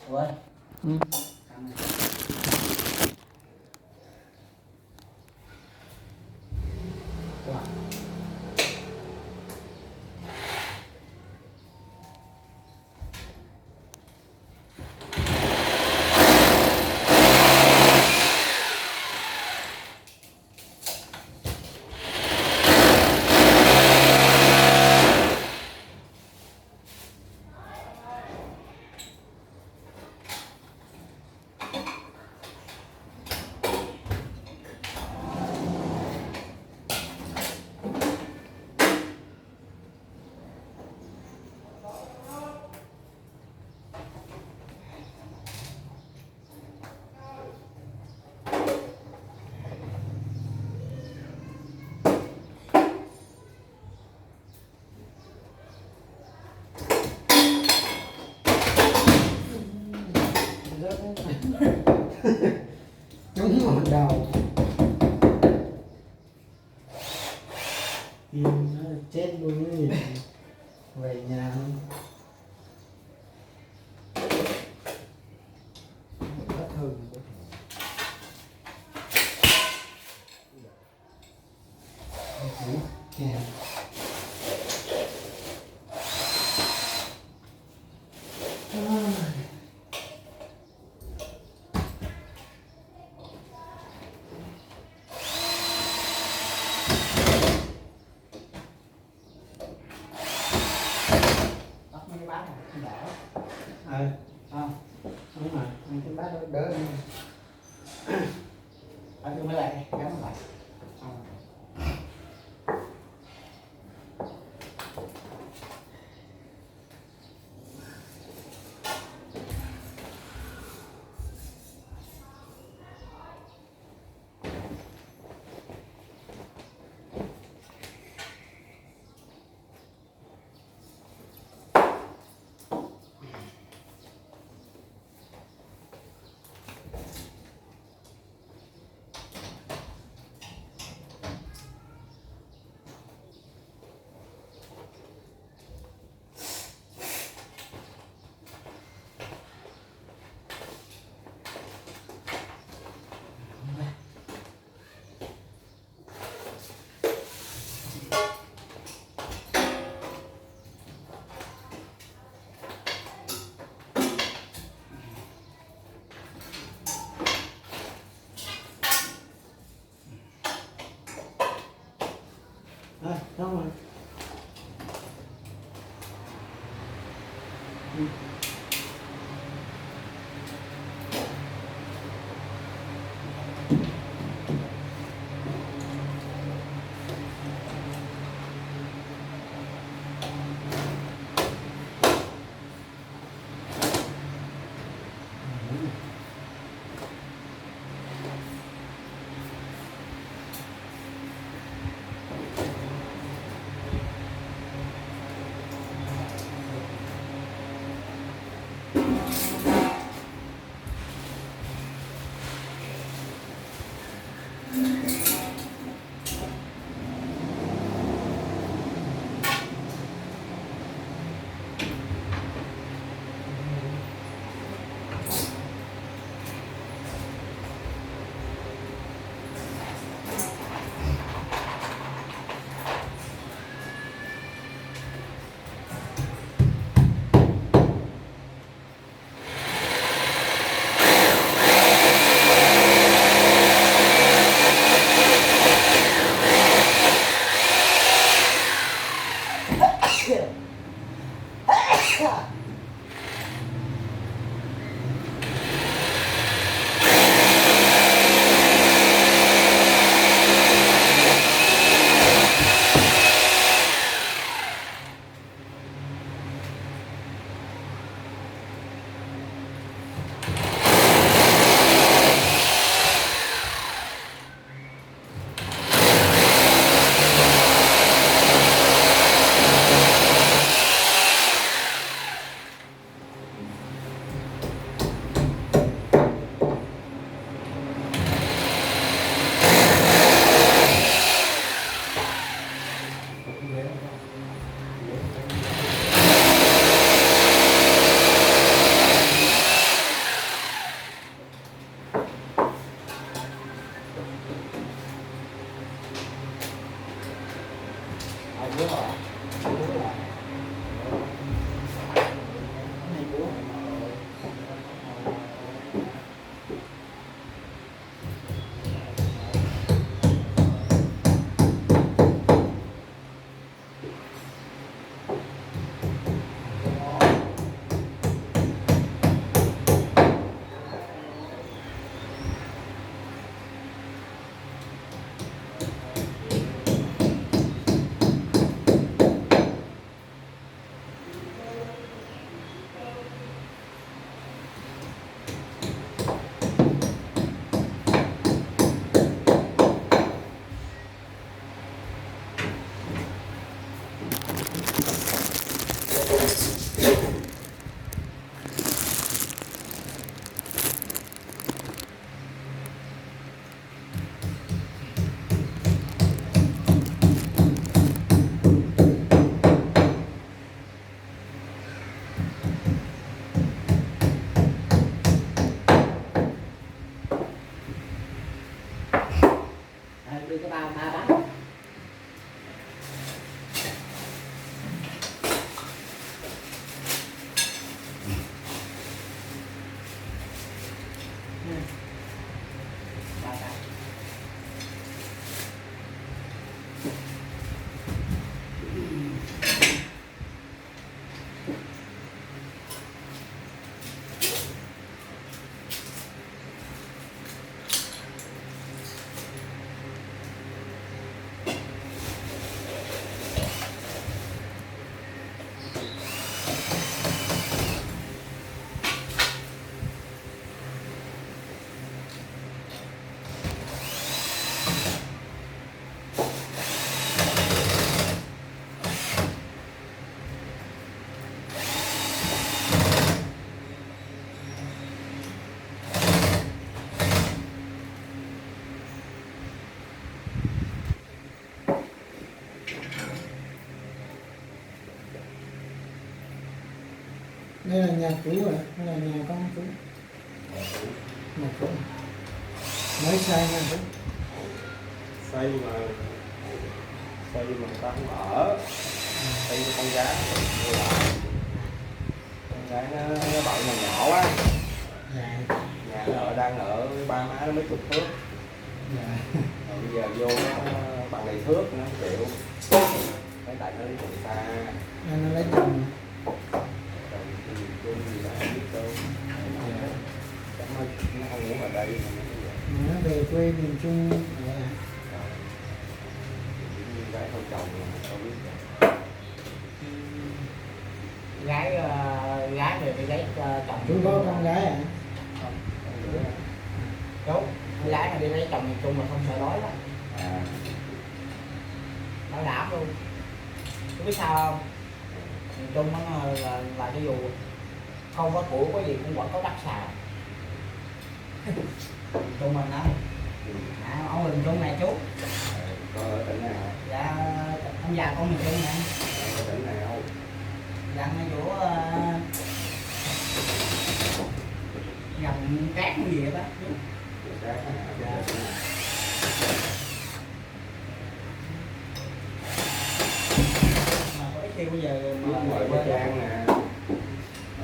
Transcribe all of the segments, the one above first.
Ủa, Ừ. cắm này. Ủa. Đúng ở đầu tim nó chết luôn ấy. Về nhà không bất thường kèm Bắt mấy cái bát này, không đỡ. không đúng rồi mấy cái bát đó đỡ hơn. Bắt đưa mới lại, gắn lại. Xong. Xong rồi. ai búa rồi búa rồi này búa đưa cái ba ba bát ba bát đây là nhà chú rồi, đây là nhà con chú. Nhà chú mới xây nhà chú. Xây mà người ta không ở, xây cho con gái mua lại. Con gái nó bận nhà nhỏ quá, Dạ. nhà nó đang ở với ba má nó mấy chục thước, Dạ. rồi bây giờ vô nó bằng đầy thước nó không chịu, mấy tại nó đi từ xa, Nên nó lấy chồng. rồi nhìn chung gì đó không biết đâu, chẳng nó không muốn ở đây mà nó như vậy. Nó về quê miền Trung ở à. Gái không chồng mà không biết đâu. gái về đi lấy chồng Chú có con gái à? đúng con gái mà đi lấy chồng miền Trung mà không sợ đói lắm À, bảo đảm luôn. Chú biết sao không, miền Trung nó là cái dù không có của có gì cũng vẫn có đất xào. Miền Trung mình đó ở miền Trung này chú. có ở tỉnh nào? Dạ ông già con miền Trung nè. Ở tỉnh nào? Dạ ngay chỗ gần cát cái gì vậy đó. Dạ. Mà có ít khi bây giờ Lúc mà ngoài quê Nha Trang nè,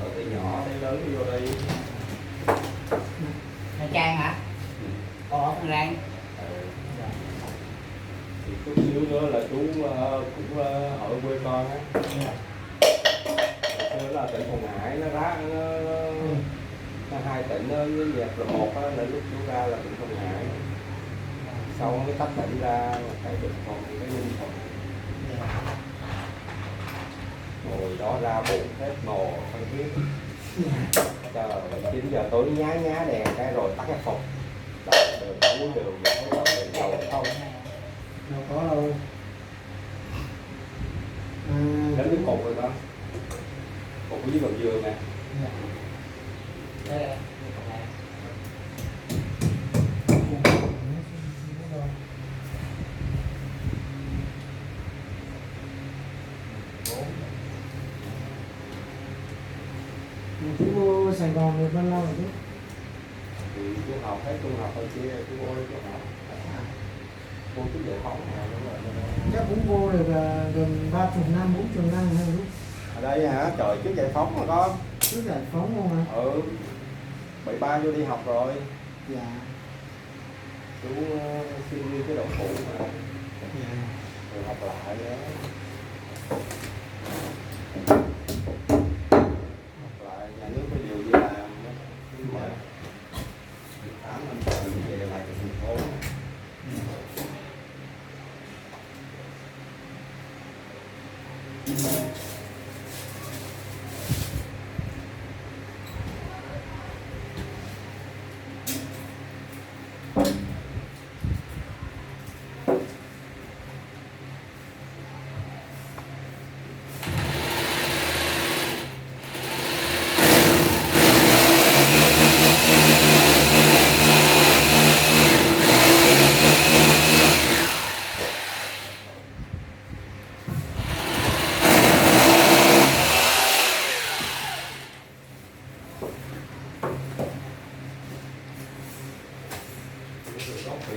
ở từ nhỏ tới lớn vô đây. Nha Trang hả? Còn ở Phan Rang. Thì chút xíu nữa là chú cũng ở quê con á. Đó là tỉnh Quảng Ngãi nó rác nó hai tỉnh nó dẹp là một á, nên lúc chú ra là tỉnh Quảng Ngãi, sau mới tách tỉnh ra cái Bình Thuận cái Ninh Thuận. Ngồi đó ra bụng hết mồ không biết. Trời 9 giờ tối nhá nhá đèn cái rồi tắt cái phòng. Đầu đường cuối đường thấy đầu đường dầu không. Đâu có đâu. À, Đến cái cột rồi đó. Cột với bờ dừa nè. dạ. Đây là Chú vô Sài Gòn được bao lâu rồi chú? Thì chú học hết trung học thôi chứ chú ơi chú học. Vô trước giải phóng này, đúng rồi. Chắc cũng vô được gần 30 năm, 40 năm hay lúc Ở đây hả? Trời, trước giải phóng mà con. trước giải phóng luôn hả? Ừ. 73 vô đi học rồi. Dạ. Chú sinh viên cái độ cũ mà. Dạ. Rồi học lại nữa. Học lại nhà nước có điều gì làm. Nhưng mà 8 năm trời về lại cái thành phố.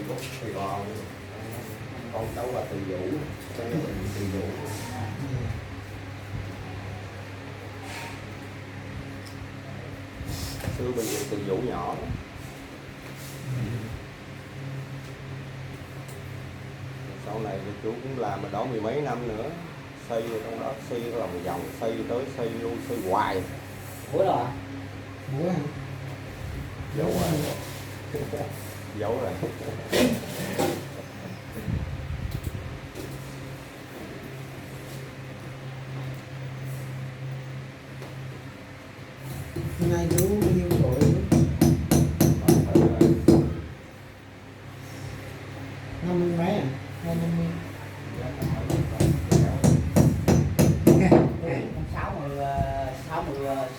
Gốc Sài Gòn, con cháu là Từ Vũ, cho nên mình Từ Vũ. Xưa bệnh viện Từ Vũ nhỏ đó. Sau này thì chú cũng làm ở đó 10 mấy năm nữa, xây ở trong đó, xây lòng vòng, xây tới xây luôn, xây hoài. Ủa rồi à? Bố hả? Giấu rồi. Giấu rồi. Hôm nay chú bao nhiêu tuổi? 50 mấy à? Hay 50?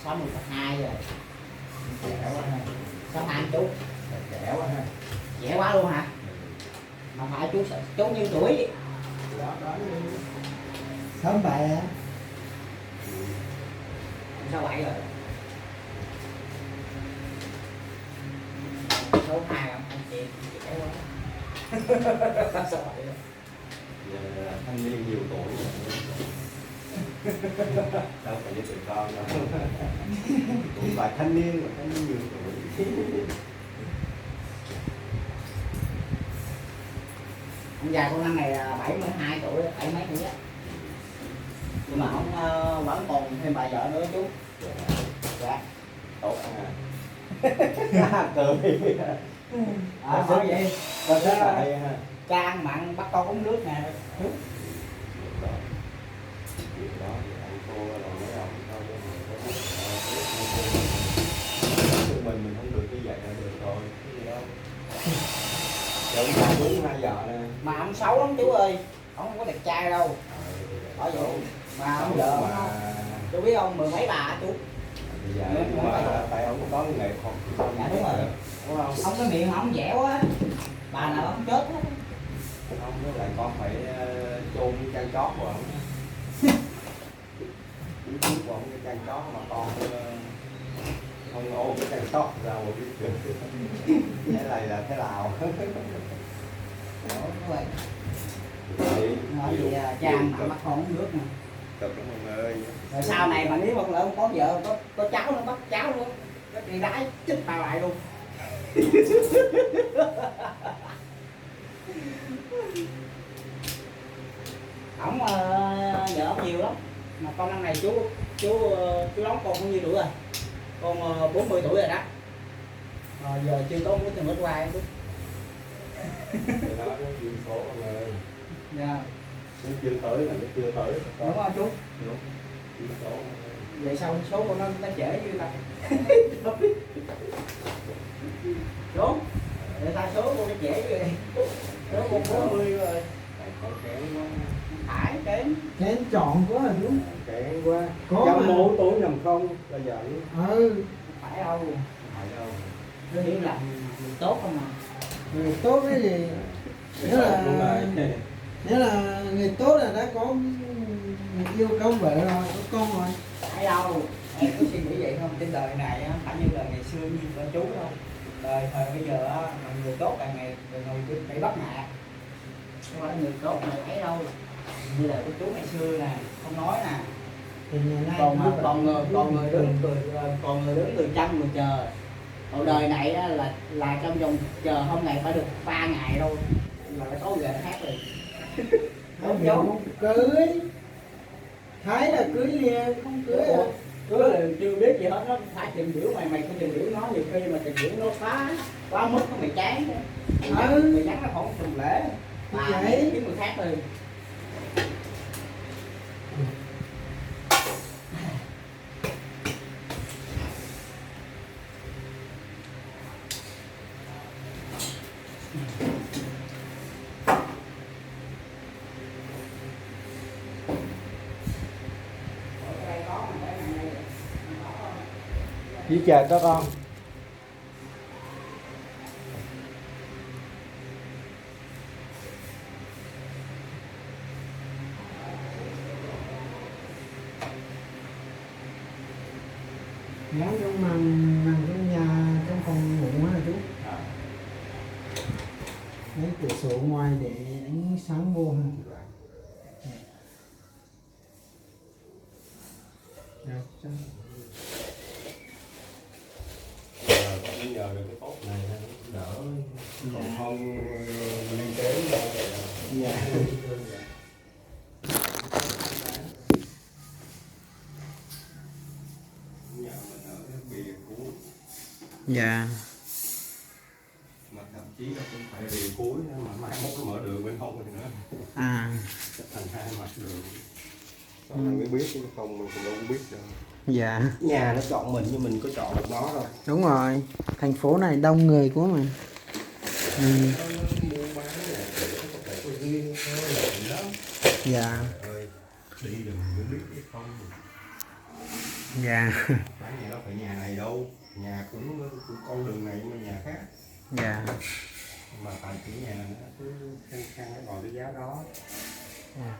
Sáu mươi hai rồi. Trẻ quá ha. 62 chú. Trẻ quá ha. Trẻ quá luôn hả? Mà phải chú nhiêu tuổi? Đó, 67 hả? 67 rồi. 62 không? Anh chị trẻ quá. Sao vậy? Giờ thanh niên nhiều tuổi. Đâu phải như tụi con đâu. Cũng là thanh niên mà thanh niên nhiều tuổi. Ông già con năm này là 72 tuổi, 7 mấy tuổi á. Nhưng mà ông vẫn còn thêm bà vợ nữa chú. Dạ. Tốt ha. Cười. Hỏi vậy. Có rất là hay ha. Cha ăn mặn bắt con uống nước nè. Việc đó thì anh cô là mấy ông thôi chứ mình không được như vậy là được rồi, cái gì đâu. Giờ ông già đúng hai vợ nè. Mà ông xấu lắm chú ơi, ông không có đẹp trai đâu. Ở vậy mà ông vợ mà chú biết không, mười mấy bà á chú. bây giờ nhưng mà tại ông có nghệ thuật. Dạ đúng rồi. Đúng không? Ông cái miệng ông dẻo á, bà nào ông chết hết. Không, với lại con phải chôn cái chân chót của ông. Chính thức của ông cái chân chót mà con không ôm cái chân chót ra một cái cái này là thế nào. Nói gì cha ăn mặn bắt con uống nước nè. Cực lắm ông ơi. Rồi sau này mà nếu mà lỡ không có vợ, có cháu nó bắt cháu luôn, cái đi đái chích bà lại luôn. Ổng vợ ổng nhiều lắm, mà con năm này chú đón con bao nhiêu tuổi rồi? Con 40 tuổi rồi đó. Giờ chưa có muốn từng ít qua em chú. Cái đó nó duyên số ông ơi. Dạ. Nó chưa tới là nó chưa tới. Đúng không chú? Đúng. Duyên số. Vậy sao số của nó trễ như ta? Đúng. Vậy sao số của nó trễ như vậy? Số con 40 rồi. Tại con kén quá. Phải kén. Kén chọn quá rồi chú. Kén quá. Có Trong mà. mố tối nằm không là giận. Phải đâu. Phải đâu. Nó hiểu là tốt không mà. Người tốt cái gì? Nếu là người tốt là đã có người yêu công vợ rồi, có con rồi. Phải đâu. Em có suy nghĩ vậy không? Trên đời này á, phải như là ngày xưa như của chú đâu. Đời thời bây giờ á, người tốt càng ngày người bị bắt nạt. không phải người tốt người ấy đâu, như là cái chú ngày xưa nè không nói nè, thì ngày nay còn cũng còn người đứng từ trăm người chờ, còn đời này á, là trong vòng chờ hôm ngày phải được 3 ngày đâu là phải có người khác rồi. không hiểu không cưới, thấy là cưới liền không cưới à. Cứ là chưa biết gì hết, nó phải tìm hiểu mày không tìm hiểu nó, nhiều khi mà tìm hiểu nó quá mức nó mày chán mày chán nó không trùng lễ mà vậy kiếm người khác rồi. Chỉ chờ cho con. ném trong màn trong nhà trong phòng ngủ á chú, lấy cửa sổ ngoài để ánh sáng vô ha. Bây giờ được cái tốt này đỡ, còn không liên kế Dạ. nhà mình ở bìa cuối, Dạ. mà thậm chí là cũng phải bìa cuối mà mai mốt nó mở đường bên hông thì nữa, À. thành hai mặt đường. Sau này mới biết chứ không mình cũng đâu biết đâu. Dạ. Nhà nó chọn mình nhưng mình có chọn được nó đâu. Đúng rồi, thành phố này đông người quá mà. Mua bán này có thể có duyên thôi đó. Dạ. Ơi, đi đừng có biết hay không. Dạ. Bán nhà đâu phải nhà này đâu, nhà cũng con đường này nhưng mà nhà khác. Dạ. Mà tại cái nhà nó cứ khăng khăng nó gọi cái giá đó. Dạ.